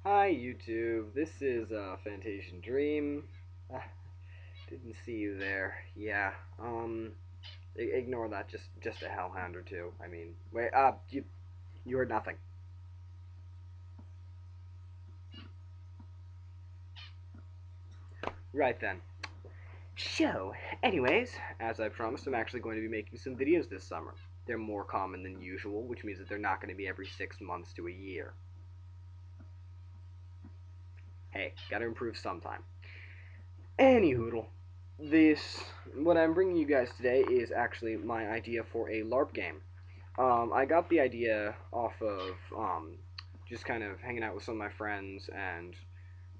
Hi YouTube, this is Fantasian Dream. Didn't see you there. Yeah, ignore that. Just a hellhound or two. I mean, wait. You heard nothing. Right then. So, anyways, as I promised, I'm actually going to be making some videos this summer. They're more common than usual, which means that they're not going to be every 6 months to a year. Hey, gotta improve sometime. Anyhoodle, what I'm bringing you guys today is actually my idea for a LARP game. I got the idea off of just kind of hanging out with some of my friends, and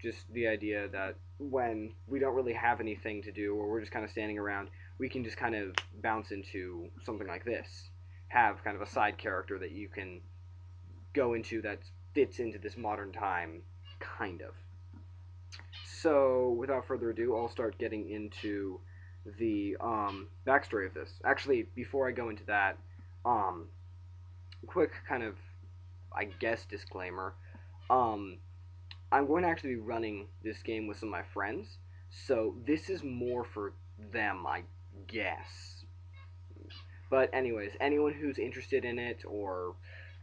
just the idea that when we don't really have anything to do or we're just kind of standing around, we can just kind of bounce into something like this. Have kind of a side character that you can go into that fits into this modern time, kind of. So, without further ado, I'll start getting into the backstory of this. Actually, before I go into that, um, quick kind of, I guess, disclaimer. Um, I'm going to actually be running this game with some of my friends, so this is more for them, I guess. But anyways, anyone who's interested in it, or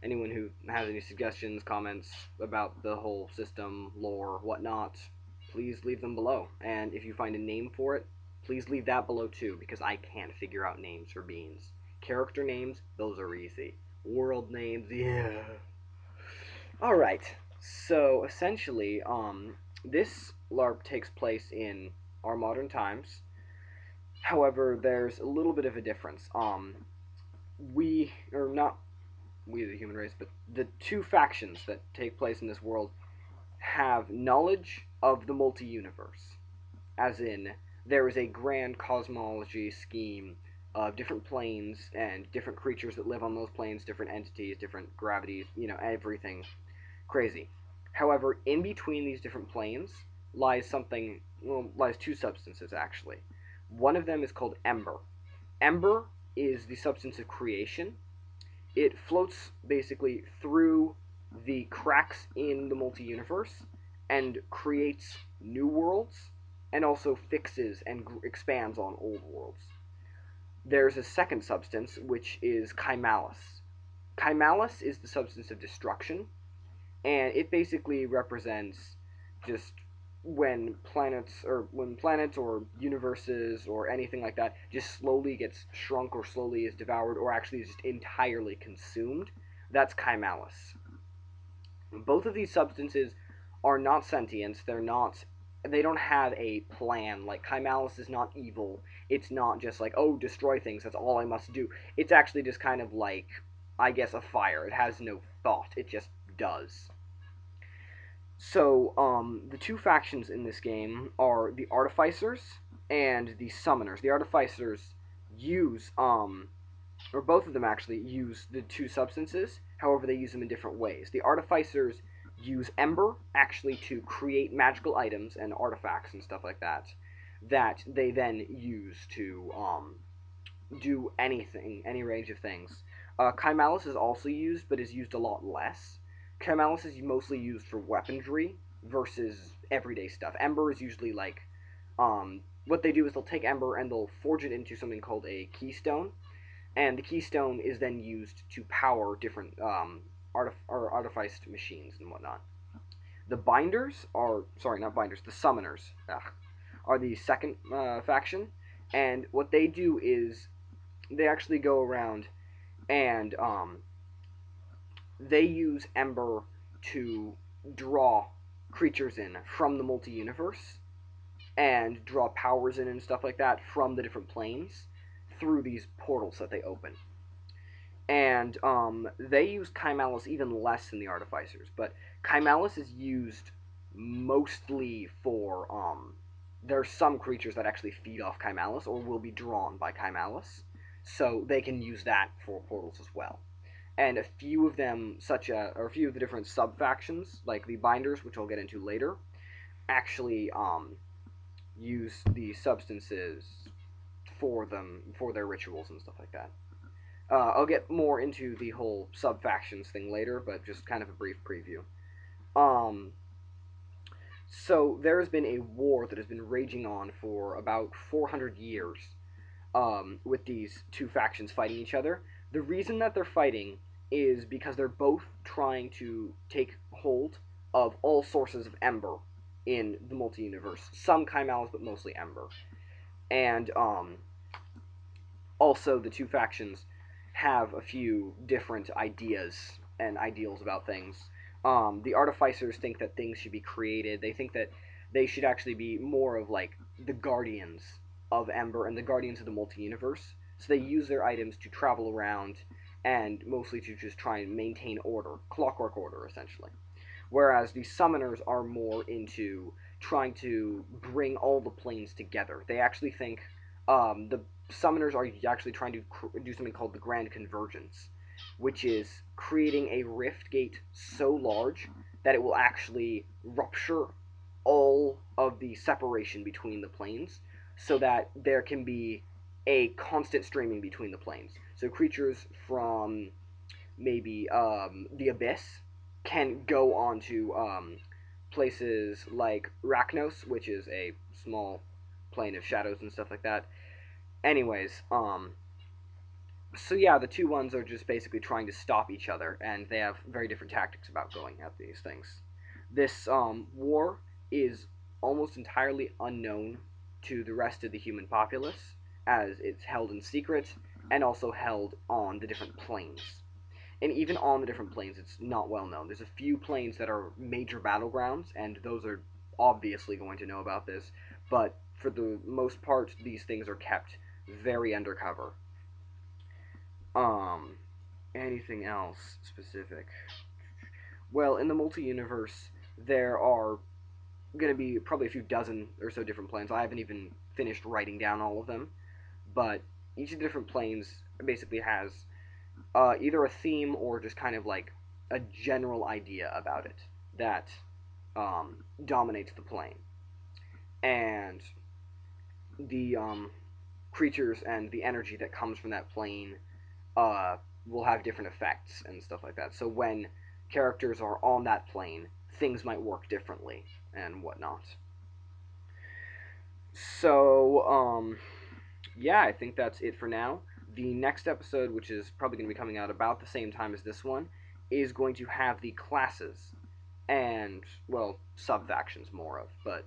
anyone who has any suggestions, comments about the whole system, lore, whatnot, please leave them below. And if you find a name for it, please leave that below too, because I can't figure out names for beans. Character names, those are easy. World names, yeah. Alright, so essentially, this LARP takes place in our modern times. However, there's a little bit of a difference. We, or not we the human race, but the two factions that take place in this world have knowledge of the multi-universe. As in, there is a grand cosmology scheme of different planes and different creatures that live on those planes, different entities, different gravities, everything crazy. However, in between these different planes lies two substances actually. One of them is called Ember. Ember is the substance of creation. It floats basically through the cracks in the multi-universe and creates new worlds, and also fixes and expands on old worlds. There's a second substance, which is Chimalis. Chimalis is the substance of destruction, and it basically represents just when planets or universes or anything like that just slowly gets shrunk or slowly is devoured or actually is just entirely consumed. That's Chimalis. Both of these substances are not sentient. They don't have a plan. Like, Chimalis is not evil. It's not just like, oh, destroy things, that's all I must do. It's actually just kind of like, I guess, a fire. It has no thought. It just does. So, the two factions in this game are the Artificers and the Summoners. The Artificers use, or both of them actually, use the two substances. However, they use them in different ways. The Artificers use Ember, actually, to create magical items and artifacts and stuff like that, that they then use to, do anything, any range of things. Chimalis is also used, but is used a lot less. Chimalis is mostly used for weaponry versus everyday stuff. Ember is usually like, what they do is they'll take Ember and they'll forge it into something called a keystone, and the keystone is then used to power different artificed machines and whatnot. The binders are, sorry, not binders, the summoners are the second faction, and what they do is they actually go around and they use Ember to draw creatures in from the multi-universe and draw powers in and stuff like that from the different planes through these portals that they open. And they use Chimalis even less than the Artificers, but Chimalis is used mostly for, there's some creatures that actually feed off Chimalis or will be drawn by Chimalis, so they can use that for portals as well. And a few of them, or a few of the different sub-factions, like the Binders, which I'll get into later, actually use the substances for them, for their rituals and stuff like that. I'll get more into the whole sub-factions thing later, but just kind of a brief preview. Um, so there has been a war that has been raging on for about 400 years, with these two factions fighting each other. The reason that they're fighting is because they're both trying to take hold of all sources of Ember in the multi-universe. Some Chimalis, but mostly Ember. And also the two factions have a few different ideas and ideals about things. The Artificers think that things should be created. They think that they should actually be more of like the guardians of Ember and the guardians of the multi-universe. So they use their items to travel around and mostly to just try and maintain order, clockwork order essentially. Whereas the Summoners are more into trying to bring all the planes together. They actually think the Summoners are actually trying to do something called the Grand Convergence, which is creating a rift gate so large that it will actually rupture all of the separation between the planes so that there can be a constant streaming between the planes. So creatures from maybe the Abyss can go on to places like Rachnos, which is a small plane of shadows and stuff like that. Anyways, so yeah, the two ones are just basically trying to stop each other, and they have very different tactics about going at these things. This war is almost entirely unknown to the rest of the human populace, as it's held in secret, and also held on the different planes. And even on the different planes, it's not well known. There's a few planes that are major battlegrounds, and those are obviously going to know about this, but for the most part, these things are kept very undercover. Anything else specific? Well, in the multi-universe, there are going to be probably a few dozen or so different planes. I haven't even finished writing down all of them, but each of the different planes basically has either a theme or just kind of like a general idea about it that dominates the plane. And the creatures and the energy that comes from that plane will have different effects and stuff like that. So when characters are on that plane, things might work differently and whatnot. So, yeah, I think that's it for now. The next episode, which is probably going to be coming out about the same time as this one, is going to have the classes and, well, sub-factions more of, but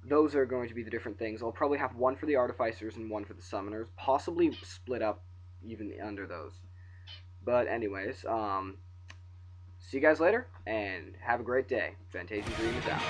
those are going to be the different things. I'll probably have one for the Artificers and one for the Summoners, possibly split up even under those. But anyways, see you guys later, and have a great day. Fantasia Dream is out.